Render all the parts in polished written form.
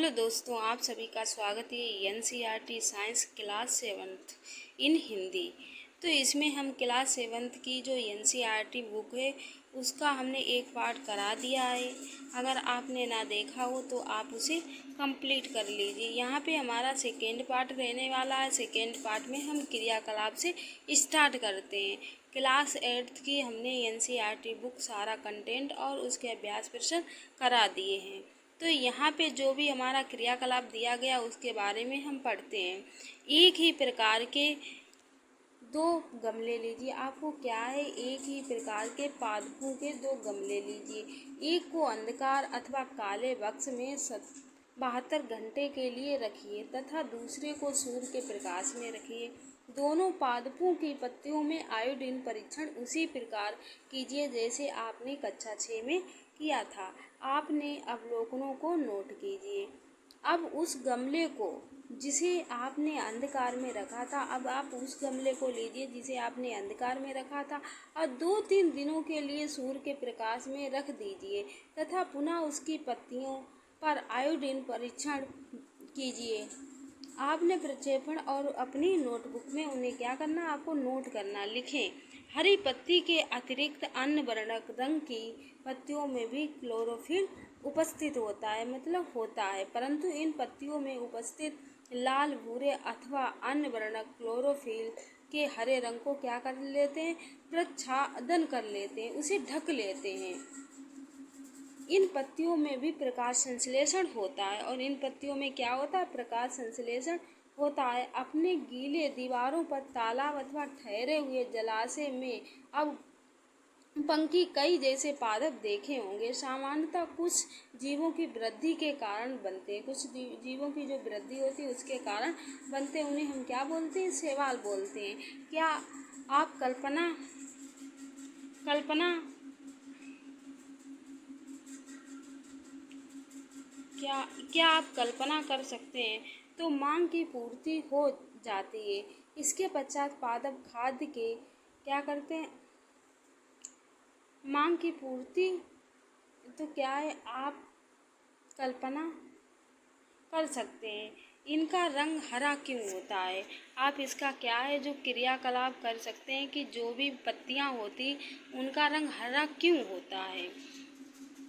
Hello दोस्तों, आप सभी का स्वागत है एनसीईआरटी साइंस क्लास 7th इन हिंदी। तो इसमें हम क्लास 7th की जो एनसीईआरटी बुक है उसका हमने एक पार्ट करा दिया है। अगर आपने ना देखा हो तो आप उसे कंप्लीट कर लीजिए। यहाँ पे हमारा सेकेंड पार्ट रहने वाला है। सेकेंड पार्ट में हम क्रियाकलाप से स्टार्ट करते हैं। क्लास 8th की हमने एनसीईआरटी बुक सारा कंटेंट और उसके अभ्यास प्रश्न करा दिए हैं। तो यहाँ पे जो भी हमारा क्रियाकलाप दिया गया उसके बारे में हम पढ़ते हैं। एक ही प्रकार के दो गमले लीजिए। आपको क्या है, एक ही प्रकार के पादपों के दो गमले लीजिए। एक को अंधकार अथवा काले बक्स में 72 घंटे के लिए रखिए तथा दूसरे को सूर्य के प्रकाश में रखिए। दोनों पादपों की पत्तियों में आयोडीन परीक्षण उसी प्रकार कीजिए जैसे आपने कक्षा 6 में किया था। आपने अवलोकनों को नोट कीजिए। अब उस गमले को जिसे आपने अंधकार में रखा था, अब आप उस गमले को लीजिए जिसे आपने अंधकार में रखा था और 2-3 दिनों के लिए सूर्य के प्रकाश में रख दीजिए तथा पुनः उसकी पत्तियों पर आयोडीन परीक्षण कीजिए। आपने प्रक्षेपण और अपनी नोटबुक में उन्हें क्या करना, आपको नोट करना, लिखें। हरी पत्ती के अतिरिक्त अन्य वर्णक रंग की पत्तियों में भी क्लोरोफिल उपस्थित होता है, मतलब होता है, परंतु इन पत्तियों में उपस्थित लाल, भूरे अथवा अन्य वर्णक क्लोरोफिल के हरे रंग को क्या कर लेते हैं, प्रच्छादन कर लेते हैं, उसे ढक लेते हैं। इन पत्तियों में भी प्रकाश संश्लेषण होता है और इन पत्तियों में क्या होता है, प्रकाश संश्लेषण होता है। अपने गीले दीवारों पर तालाब अथवा ठहरे हुए जलाशय में अब पंखी कई जैसे पादप देखे होंगे। सामान्यतः कुछ जीवों की वृद्धि के कारण बनते हैं, कुछ जीवों की जो वृद्धि होती है उसके कारण बनते हैं। उन्हें हम क्या बोलते हैं, शैवाल बोलते हैं। क्या आप कल्पना क्या आप कल्पना कर सकते हैं, तो मांग की पूर्ति हो जाती है। इसके पश्चात पादप खाद्य के क्या करते हैं, मांग की पूर्ति, तो क्या है, आप कल्पना कर सकते हैं इनका रंग हरा क्यों होता है। आप इसका क्या है, जो क्रियाकलाप कर सकते हैं कि जो भी पत्तियां होती उनका रंग हरा क्यों होता है।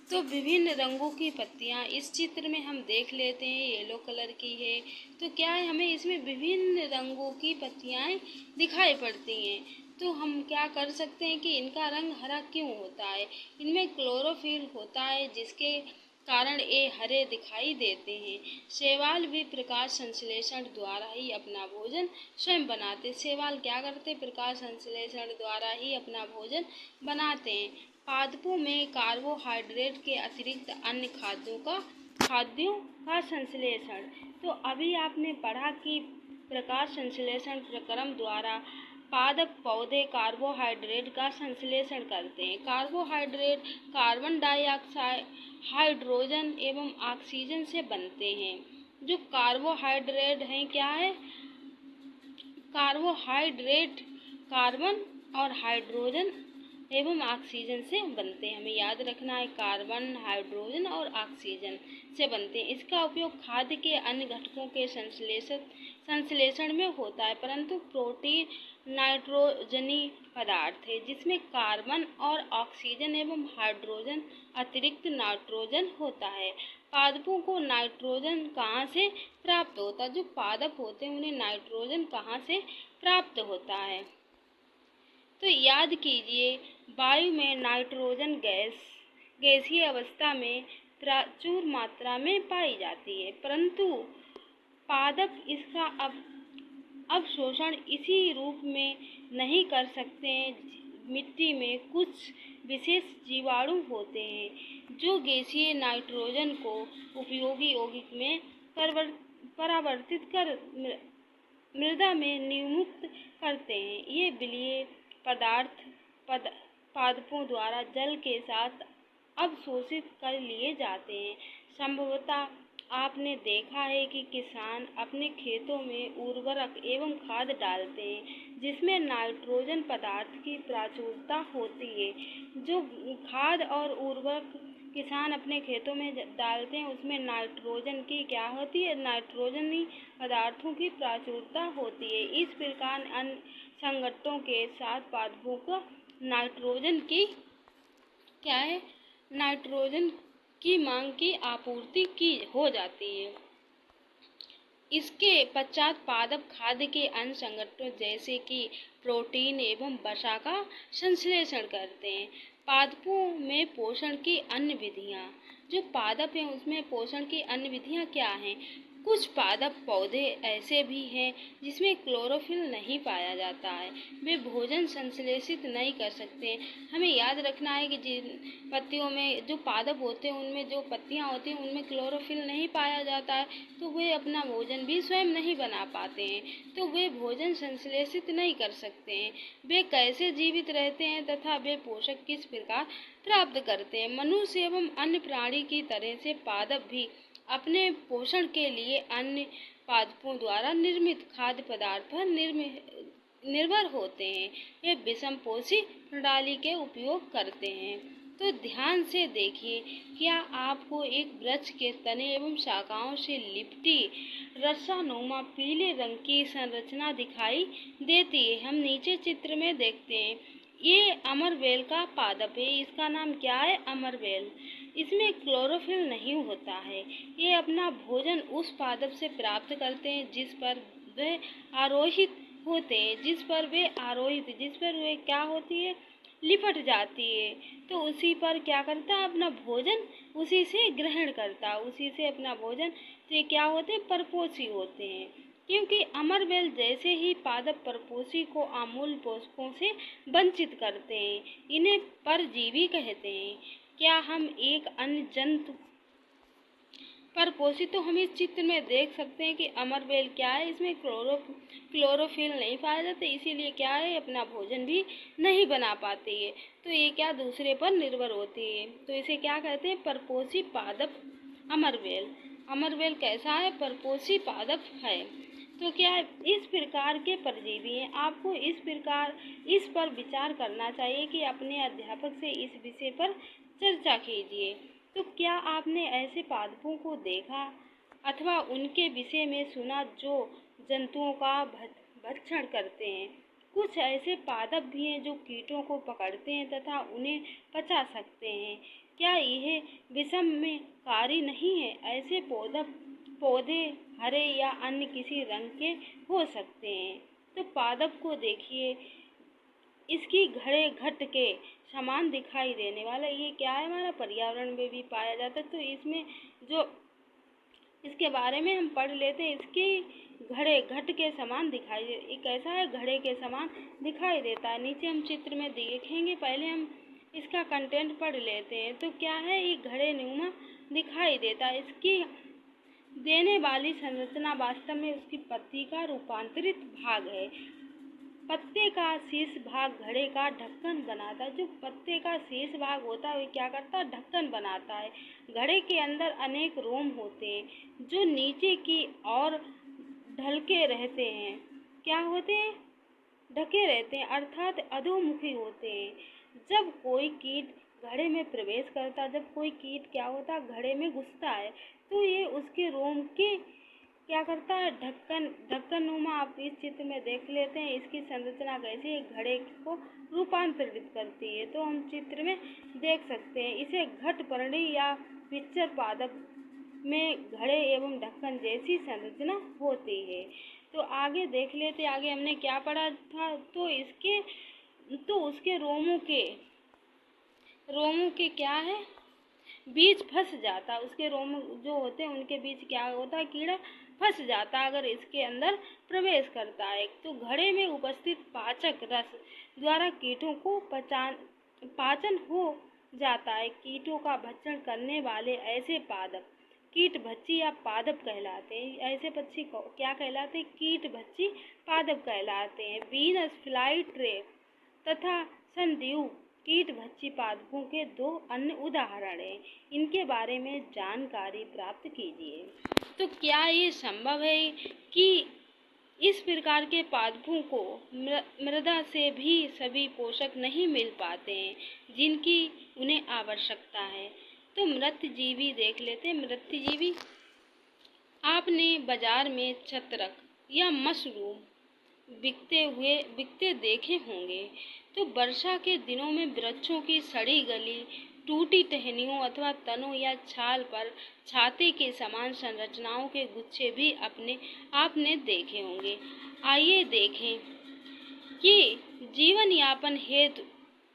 तो विभिन्न रंगों की पत्तियां इस चित्र में हम देख लेते हैं। येलो कलर की है, तो क्या है, हमें इसमें विभिन्न रंगों की पत्तियां दिखाई पड़ती हैं। तो हम क्या कर सकते हैं कि इनका रंग हरा क्यों होता है। इनमें क्लोरोफिल होता है जिसके कारण ये हरे दिखाई देते हैं। शैवाल भी प्रकाश संश्लेषण द्वारा ही अपना भोजन स्वयं बनाते। शैवाल क्या करते, प्रकाश संश्लेषण द्वारा ही अपना भोजन बनाते हैं। पादपों में कार्बोहाइड्रेट के अतिरिक्त अन्य खाद्यों का संश्लेषण। तो अभी आपने पढ़ा कि प्रकाश संश्लेषण प्रक्रम द्वारा पादप पौधे कार्बोहाइड्रेट का संश्लेषण करते हैं। कार्बोहाइड्रेट कार्बन डाइऑक्साइड, हाइड्रोजन एवं ऑक्सीजन से बनते हैं। जो कार्बोहाइड्रेट हैं, क्या है, कार्बोहाइड्रेट कार्बन और हाइड्रोजन एवं ऑक्सीजन से बनते हैं। हमें याद रखना है, कार्बन, हाइड्रोजन और ऑक्सीजन से बनते हैं। इसका उपयोग खाद्य के अन्य घटकों के संश्लेषण में होता है, परंतु प्रोटीन नाइट्रोजनी पदार्थ है जिसमें कार्बन और ऑक्सीजन एवं हाइड्रोजन अतिरिक्त नाइट्रोजन होता है। पादपों को नाइट्रोजन कहाँ से प्राप्त होता है, जो पादप होते हैं उन्हें नाइट्रोजन कहाँ से प्राप्त होता है। तो याद कीजिए, वायु में नाइट्रोजन गैसीय अवस्था में प्रचुर मात्रा में पाई जाती है, परंतु पादप इसका अवशोषण इसी रूप में नहीं कर सकते हैं। मिट्टी में कुछ विशेष जीवाणु होते हैं जो गैसीय नाइट्रोजन को उपयोगी यौगिक में परावर्तित कर मृदा में नियुक्त करते हैं। ये विलीय पदार्थ पादपों द्वारा जल के साथ अवशोषित कर लिए जाते हैं। संभवतः आपने देखा है कि किसान अपने खेतों में उर्वरक एवं खाद डालते हैं जिसमें नाइट्रोजन पदार्थ की प्रचुरता होती है। जो खाद और उर्वरक किसान अपने खेतों में डालते हैं उसमें नाइट्रोजन की क्या होती है, नाइट्रोजनी पदार्थों की प्रचुरता होती है। इस प्रकार अन्य संगठनों के साथ पादपों को नाइट्रोजन की क्या है, नाइट्रोजन की मांग की आपूर्ति की हो जाती है। इसके पश्चात पादप खाद्य के अन्य संगठनों जैसे कि प्रोटीन एवं वसा का संश्लेषण करते हैं। पादपों में पोषण की अन्य विधियाँ, जो पादप हैं उसमें पोषण की अन्य विधियाँ क्या हैं? कुछ पादप पौधे ऐसे भी हैं जिसमें क्लोरोफिल नहीं पाया जाता है, वे भोजन संश्लेषित नहीं कर सकते। हमें याद रखना है कि जिन पत्तियों में जो पादप होते हैं उनमें जो पत्तियां होती हैं उनमें क्लोरोफिल नहीं पाया जाता है, तो वे अपना भोजन भी स्वयं नहीं बना पाते हैं, तो वे भोजन संश्लेषित नहीं कर सकते हैं। वे कैसे जीवित रहते हैं तथा वे पोषक किस प्रकार प्राप्त करते हैं? मनुष्य एवं अन्य प्राणी की तरह से पादप भी अपने पोषण के लिए अन्य पादपों द्वारा निर्मित खाद्य पदार्थ पर निर्भर होते हैं। ये विषमपोषी प्रणाली के उपयोग करते हैं। तो ध्यान से देखिए, क्या आपको एक वृक्ष के तने एवं शाखाओं से लिपटी रस्सानुमा पीले रंग की संरचना दिखाई देती है? हम नीचे चित्र में देखते हैं, ये अमरबेल का पादप है। इसका नाम क्या है? अमरबेल। इसमें क्लोरोफिल नहीं होता है। ये अपना भोजन उस पादप से प्राप्त करते हैं जिस पर वे आरोहित होते हैं, जिस पर वे क्या होती है, लिपट जाती है। तो उसी पर क्या करता है, अपना भोजन उसी से ग्रहण करता है, उसी से अपना भोजन। तो ये क्या होते हैं, परपोषी होते हैं। क्योंकि अमरबेल जैसे ही पादप परपोषी को अमूल पोषकों से वंचित करते हैं, इन्हें परजीवी कहते हैं। क्या हम एक अन्य जंतु परपोषी, तो हम इस चित्र में देख सकते हैं कि अमरबेल क्या है, इसमें क्लोरोफिल नहीं पाया जाता, इसीलिए क्या है, अपना भोजन भी नहीं बना पाती है। तो ये क्या दूसरे पर निर्भर होती है, तो इसे क्या कहते हैं, परपोषी पादप अमरबेल। अमरबेल कैसा है, परपोषी पादप है। तो क्या है, इस प्रकार के परजीवी हैं। आपको इस पर विचार करना चाहिए कि अपने अध्यापक से इस विषय पर चर्चा कीजिए। तो क्या आपने ऐसे पादपों को देखा अथवा उनके विषय में सुना जो जंतुओं का भक्षण करते हैं? कुछ ऐसे पादप भी हैं जो कीटों को पकड़ते हैं तथा उन्हें पचा सकते हैं। क्या यह विषमकारी नहीं है? ऐसे पौधे हरे या अन्य किसी रंग के हो सकते हैं। तो पादप को देखिए, इसकी घड़े घट के समान दिखाई देने वाला, ये क्या है, हमारा पर्यावरण में भी पाया जाता है। तो इसमें जो इसके बारे में हम पढ़ लेते हैं, इसकी घड़े घट के समान दिखाई दे, ये कैसा है, घड़े के समान दिखाई देता है। नीचे हम चित्र में देखेंगे, पहले हम इसका कंटेंट पढ़ लेते हैं। तो क्या है, ये घड़े नुमा दिखाई देता है। इसकी देने वाली संरचना वास्तव में उसकी पत्ती का रूपांतरित भाग है। पत्ते का शीर्ष भाग घड़े का ढक्कन बनाता है। जो पत्ते का शीर्ष भाग होता है वो क्या करता है, ढक्कन बनाता है। घड़े के अंदर अनेक रोम होते हैं जो नीचे की ओर ढलके रहते हैं। क्या होते हैं, ढके रहते हैं, अर्थात अधोमुखी होते हैं। जब कोई कीट घड़े में प्रवेश करता, जब कोई कीट क्या होता है, घड़े में घुसता है, तो ये उसके रोम के क्या करता है, ढक्कनुमा। आप इस चित्र में देख लेते हैं, इसकी संरचना कैसी है, घड़े को रूपांतरित करती है। तो हम चित्र में देख सकते हैं, इसे घटपर्णी या पिक्चर पादप में घड़े एवं ढक्कन जैसी संरचना होती है। तो आगे देख लेते, आगे हमने क्या पढ़ा था। तो उसके रोमों के क्या है, बीज फंस जाता। उसके रोम जो होते हैं उनके बीच क्या होता है, कीड़ा फंस जाता अगर इसके अंदर प्रवेश करता है। तो घड़े में उपस्थित पाचक रस द्वारा कीटों को पाचन हो जाता है। कीटों का भक्षण करने वाले ऐसे पादप कीटभक्षी या पादप कहलाते हैं। ऐसे पक्षी को क्या कहलाते हैं, कीटभक्षी पादप कहलाते हैं। वीनस फ्लाईट्रेप तथा संदीव कीटभक्षी पादपों के दो अन्य उदाहरण हैं। इनके बारे में जानकारी प्राप्त कीजिए। तो क्या ये संभव है कि इस प्रकार के पादपों को मृदा से भी सभी पोषक नहीं मिल पाते हैं जिनकी उन्हें आवश्यकता है? तो मृतजीवी देख लेते हैं। मृतजीवी, आपने बाजार में छत्रक या मशरूम बिकते देखे होंगे। तो वर्षा के दिनों में वृक्षों की सड़ी गली, टूटी टहनियों अथवा तनों या छाल पर छाते के समान संरचनाओं के गुच्छे भी आपने देखे होंगे। आइए देखें कि जीवन यापन हेतु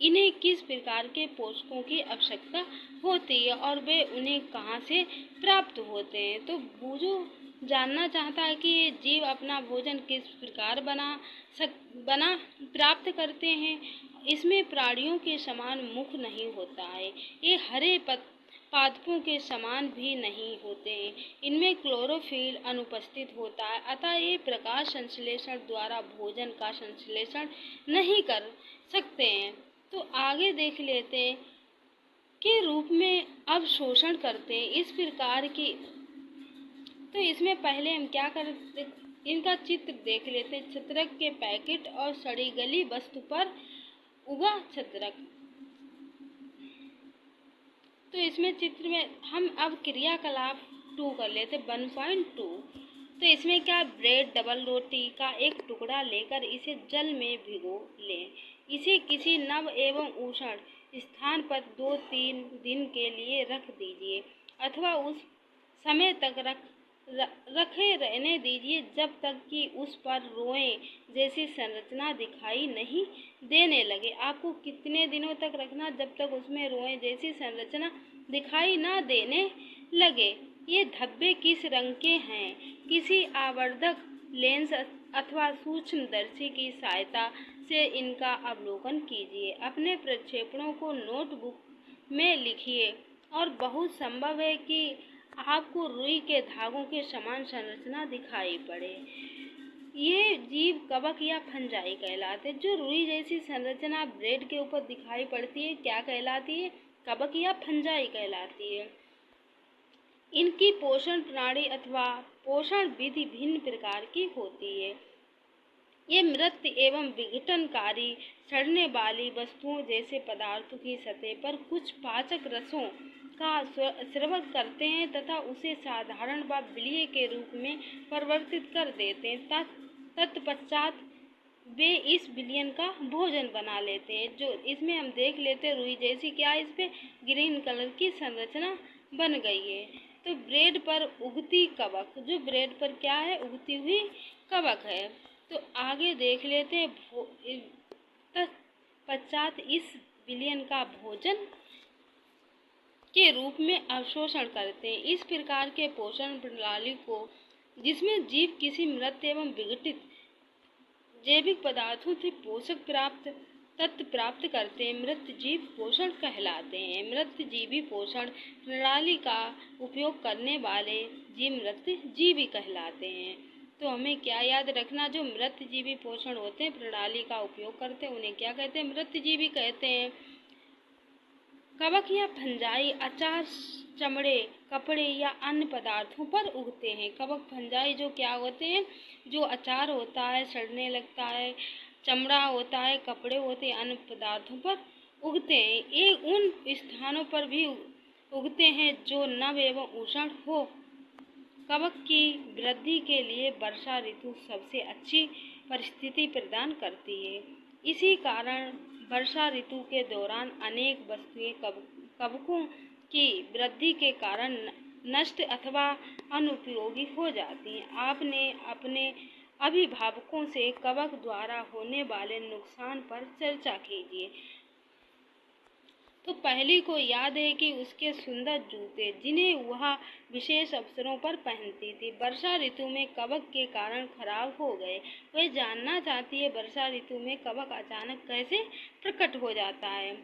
इन्हें किस प्रकार के पोषकों की आवश्यकता होती है और वे उन्हें कहाँ से प्राप्त होते हैं। तो बूझो जानना चाहता है कि ये जीव अपना भोजन किस प्रकार बना प्राप्त करते हैं। इसमें प्राणियों के समान मुख नहीं होता है, ये हरे पादपों के समान भी नहीं होते हैं। इनमें क्लोरोफिल अनुपस्थित होता है, अतः ये प्रकाश संश्लेषण द्वारा भोजन का संश्लेषण नहीं कर सकते हैं। तो आगे देख लेते हैं के रूप में अवशोषण करते हैं इस प्रकार की। तो इसमें पहले हम क्या करते, इनका चित्र देख लेते हैं। छत्रक के पैकेट और सड़ी गली वस्तु पर उगा छत्रक। तो इसमें चित्र में हम अब क्रियाकलाप 2 कर लेते 1.2। तो इसमें क्या, ब्रेड डबल रोटी का एक टुकड़ा लेकर इसे जल में भिगो लें। इसे किसी नम एवं उष्ण स्थान पर 2-3 दिन के लिए रख दीजिए अथवा उस समय तक रखे रहने दीजिए जब तक कि उस पर रोएं जैसी संरचना दिखाई नहीं देने लगे। आपको कितने दिनों तक रखना, जब तक उसमें रोएं जैसी संरचना दिखाई ना देने लगे। ये धब्बे किस रंग के हैं, किसी आवर्धक लेंस अथवा सूक्ष्मदर्शी की सहायता से इनका अवलोकन कीजिए। अपने प्रक्षेपणों को नोटबुक में लिखिए और बहुत संभव है कि आपको रुई के धागों के समान संरचना दिखाई पड़े। ये जीव कवक या फंजाई कहलाते हैं। जो रुई जैसी संरचना ब्रेड के ऊपर दिखाई पड़ती है क्या कहलाती है, कवक या फंजाई कहलाती है। इनकी पोषण प्रणाली अथवा पोषण विधि भिन्न प्रकार की होती है। ये मृत एवं विघटनकारी सड़ने वाली वस्तुओं जैसे पदार्थों की सतह पर कुछ पाचक रसों का स्राव करते हैं तथा उसे साधारण व विलीय के रूप में परिवर्तित कर देते हैं। तत्पश्चात वे इस विलयन का भोजन बना लेते हैं। जो इसमें हम देख लेते हैं रुई जैसी क्या इस पे ग्रीन कलर की संरचना बन गई है। तो ब्रेड पर उगती कवक, जो ब्रेड पर क्या है, उगती हुई कवक है। तो आगे देख लेते हैं तत्पश्चात इस विलयन का भोजन के रूप में अवशोषण करते हैं। इस प्रकार के पोषण प्रणाली को जिसमें जीव किसी मृत एवं विघटित जैविक पदार्थों से पोषक तत्व प्राप्त करते हैं, मृत जीव पोषण कहलाते हैं। मृत जीवी पोषण प्रणाली का उपयोग करने वाले जीव मृत जीवी कहलाते हैं। तो हमें क्या याद रखना, जो मृत जीवी पोषण होते हैं प्रणाली का उपयोग करते हैं उन्हें क्या कहते हैं, मृत जीवी कहते हैं। कवक या फंजाई अचार, चमड़े, कपड़े या अन्य पदार्थों पर उगते हैं। कवक फंजाई जो क्या होते हैं, जो अचार होता है सड़ने लगता है, चमड़ा होता है, कपड़े होते हैं, अन्य पदार्थों पर उगते हैं। ये उन स्थानों पर भी उगते हैं जो नम एवं उष्ण हो। कवक की वृद्धि के लिए वर्षा ऋतु सबसे अच्छी परिस्थिति प्रदान करती है। इसी कारण वर्षा ऋतु के दौरान अनेक वस्तुएं कवकों की वृद्धि के कारण नष्ट अथवा अनुपयोगी हो जाती हैं। आपने अपने अभिभावकों से कवक द्वारा होने वाले नुकसान पर चर्चा कीजिए। तो पहली को याद है कि उसके सुंदर जूते जिन्हें वह विशेष अवसरों पर पहनती थी वर्षा ऋतु में कवक के कारण खराब हो गए। वह जानना चाहती है वर्षा ऋतु में कवक अचानक कैसे प्रकट हो जाता है।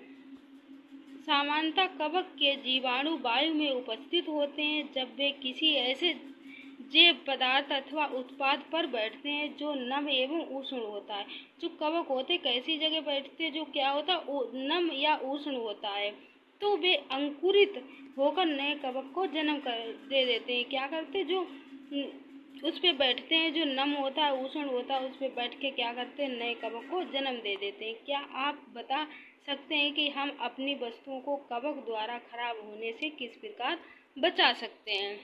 सामान्यतः कवक के जीवाणु वायु में उपस्थित होते हैं जब वे किसी ऐसे जैव पदार्थ अथवा उत्पाद पर बैठते हैं जो नम एवं उष्ण होता है। जो कवक होते कैसी जगह बैठते हैं, जो क्या होता है नम या उष्ण होता है, तो वे अंकुरित होकर नए कवक को जन्म दे देते हैं। क्या करते हैं, जो उस पे बैठते हैं, जो नम होता है उष्ण होता है, उस पे बैठ के क्या करते हैं, नए कवक को जन्म दे देते हैं। क्या आप बता सकते हैं कि हम अपनी वस्तुओं को कवक द्वारा खराब होने से किस प्रकार बचा सकते हैं।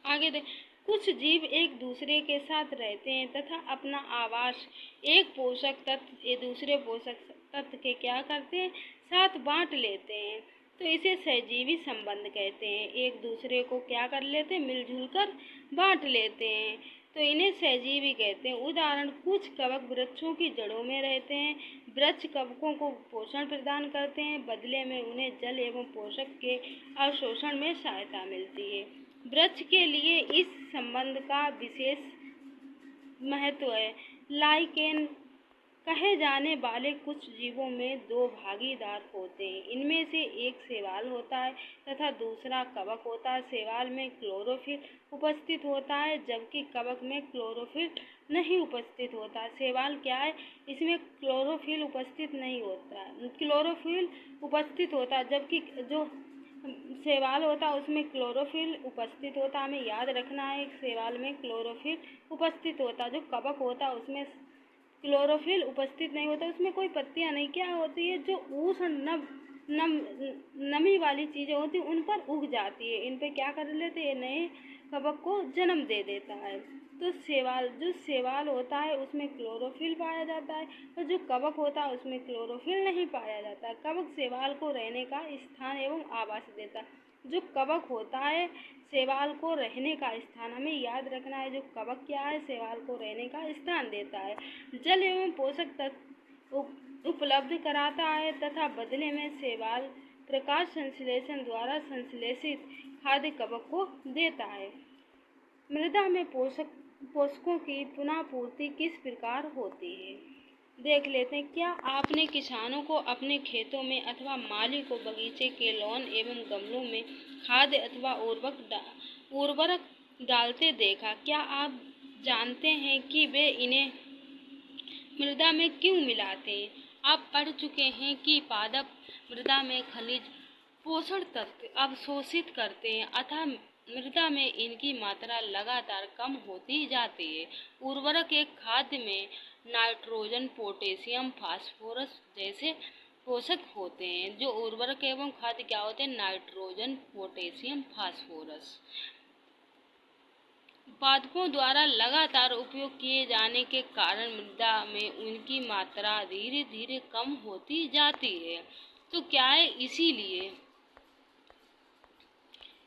आगे देख, कुछ जीव एक दूसरे के साथ रहते हैं तथा अपना आवास एक पोषक तत्व दूसरे पोषक तत्व के क्या करते हैं, साथ बांट लेते हैं। तो इसे सहजीवी संबंध कहते हैं। एक दूसरे को क्या कर लेते हैं, मिलजुल कर बांट लेते हैं, तो इन्हें सहजीवी कहते हैं। उदाहरण, कुछ कवक वृक्षों की जड़ों में रहते हैं। वृक्ष कवकों को पोषण प्रदान करते हैं, बदले में उन्हें जल एवं पोषक के अवशोषण में सहायता मिलती है। वृक्ष के लिए इस संबंध का विशेष महत्व है। लाइकेन कहे जाने वाले कुछ जीवों में दो भागीदार होते हैं। इनमें से एक शैवाल होता है तथा दूसरा कवक होता है। शैवाल में क्लोरोफिल उपस्थित होता है जबकि कवक में क्लोरोफिल नहीं उपस्थित होता। शैवाल क्या है, इसमें क्लोरोफिल उपस्थित नहीं होता, क्लोरोफिल उपस्थित होता है, जबकि जो शैवाल होता है उसमें क्लोरोफिल उपस्थित होता है। हमें याद रखना है, शैवाल में क्लोरोफिल उपस्थित होता है। जो कवक होता है उसमें क्लोरोफिल उपस्थित नहीं होता, उसमें कोई पत्तियां नहीं, क्या होती है, जो उष्ण नमी वाली चीज़ें होती हैं उन पर उग जाती है। इन पे क्या कर लेते हैं, नए कवक को जन्म दे देता है। तो जो शैवाल होता है उसमें क्लोरोफिल पाया जाता है और जो कवक होता है उसमें क्लोरोफिल नहीं पाया जाता। कवक शैवाल को रहने का स्थान एवं आवास देता है। जो कवक होता है शैवाल को रहने का स्थान, हमें याद रखना है, जो कवक क्या है, शैवाल को रहने का स्थान देता है, जल एवं पोषक तत्व उपलब्ध कराता है तथा बदले में शैवाल प्रकाश संश्लेषण द्वारा संश्लेषित खाद्य कवक को देता है। मृदा में पोषकों की पुनः पूर्ति किस प्रकार होती है, देख लेते हैं। क्या आपने किसानों को अपने खेतों में अथवा माली को बगीचे के लॉन एवं गमलों में खाद्य अथवा उर्वरक डालते देखा? क्या आप जानते हैं कि वे इन्हें मृदा में क्यों मिलाते हैं? आप पढ़ चुके हैं कि पादप मृदा में खनिज पोषण तत्व अवशोषित करते हैं अतः मृदा में इनकी मात्रा लगातार कम होती जाती है। उर्वरक एक खाद्य में नाइट्रोजन, पोटेशियम, फास्फोरस जैसे पोषक होते हैं। जो उर्वरक एवं खाद्य क्या होते हैं, नाइट्रोजन, पोटेशियम, फास्फोरस पादपों द्वारा लगातार उपयोग किए जाने के कारण मृदा में उनकी मात्रा धीरे धीरे कम होती जाती है। तो क्या है, इसीलिए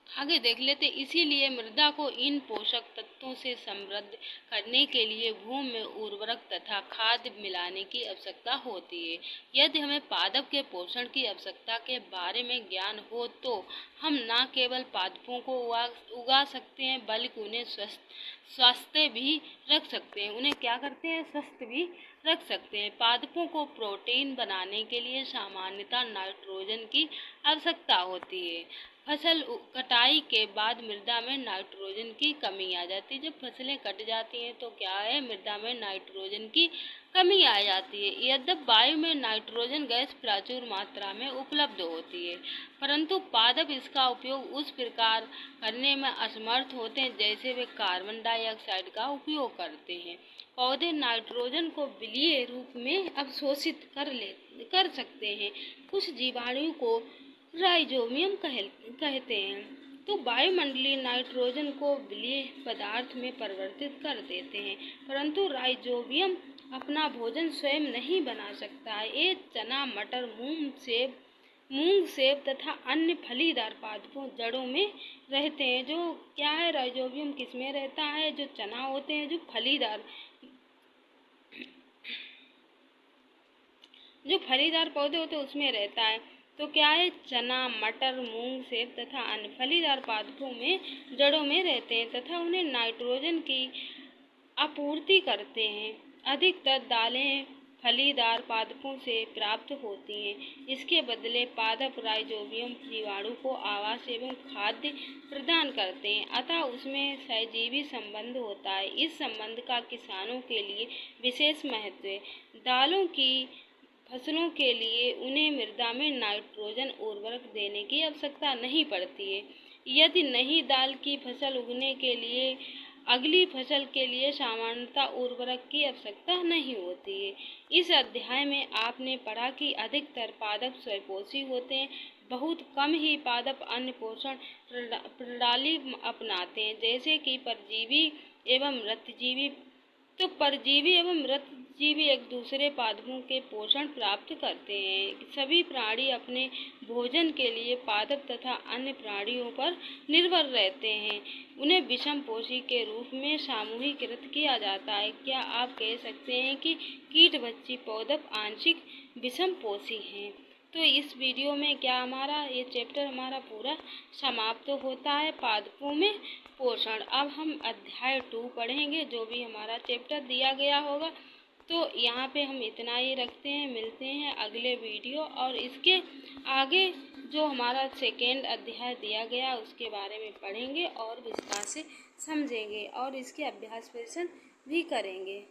आगे देख लेते, इसीलिए मृदा को इन पोषक तत्वों से समृद्ध करने के लिए भूमि में उर्वरक तथा खाद मिलाने की आवश्यकता होती है। यदि हमें पादप के पोषण की आवश्यकता के बारे में ज्ञान हो तो हम न केवल पादपों को उगा सकते हैं बल्कि उन्हें स्वस्थ भी रख सकते हैं। उन्हें क्या करते हैं, स्वस्थ भी रख सकते हैं। पादपों को प्रोटीन बनाने के लिए सामान्यतः नाइट्रोजन की आवश्यकता होती है। फसल कटाई के बाद मृदा में नाइट्रोजन की कमी आ जाती है। जब फसलें कट जाती हैं तो क्या है, मृदा में नाइट्रोजन की कमी आ जाती है। यद्यपि वायु में नाइट्रोजन गैस प्रचुर मात्रा में उपलब्ध होती है परंतु पादप इसका उपयोग उस प्रकार करने में असमर्थ होते हैं जैसे वे कार्बन डाइऑक्साइड का उपयोग करते हैं। पौधे नाइट्रोजन को विलीय रूप में अवशोषित कर सकते हैं। कुछ जीवाणु को राइजोबियम कहते हैं। तो वायुमंडलीय नाइट्रोजन को विलीय पदार्थ में परिवर्तित कर देते हैं परंतु राइजोबियम अपना भोजन स्वयं नहीं बना सकता है। ये चना, मटर, मूंग, सेब तथा अन्य फलीदार पादपों जड़ों में रहते हैं। जो क्या है, राइजोबियम किसमें रहता है, जो चना होते हैं, जो फलीदार पौधे होते हैं उसमें रहता है। तो क्या है, चना, मटर, मूंग, सेब तथा अन्य फलीदार पादपों में जड़ों में रहते हैं तथा उन्हें नाइट्रोजन की आपूर्ति करते हैं। अधिकतर दालें फलीदार पादपों से प्राप्त होती हैं। इसके बदले पादप राइजोबियम जीवाणु को आवास एवं खाद्य प्रदान करते हैं अतः उसमें सहजीवी संबंध होता है। इस संबंध का किसानों के लिए विशेष महत्व है। दालों की फसलों के लिए उन्हें मृदा में नाइट्रोजन उर्वरक देने की आवश्यकता नहीं पड़ती है। यदि नई दाल की फसल उगने के लिए अगली फसल के लिए सामान्यतः उर्वरक की आवश्यकता नहीं होती है। इस अध्याय में आपने पढ़ा कि अधिकतर पादप स्वयंपोषी होते हैं। बहुत कम ही पादप अन्य पोषण प्रणाली अपनाते हैं, जैसे कि परजीवी एवं रक्तजीवी। तो परजीवी एवं रक्तजीवी एक दूसरे पादपों के पोषण प्राप्त करते हैं। सभी प्राणी अपने भोजन के लिए पादप तथा अन्य प्राणियों पर निर्भर रहते हैं। उन्हें विषमपोषी के रूप में सामूहिकृत किया जाता है। क्या आप कह सकते हैं कि कीटभक्षी पादप आंशिक विषमपोषी हैं? तो इस वीडियो में क्या हमारा ये चैप्टर हमारा पूरा समाप्त होता है, पादपों में पोषण। अब हम अध्याय 2 पढ़ेंगे, जो भी हमारा चैप्टर दिया गया होगा। तो यहाँ पे हम इतना ही रखते हैं, मिलते हैं अगले वीडियो, और इसके आगे जो हमारा सेकेंड अध्याय दिया गया उसके बारे में पढ़ेंगे और विस्तार से समझेंगे और इसके अभ्यास प्रश्न भी करेंगे।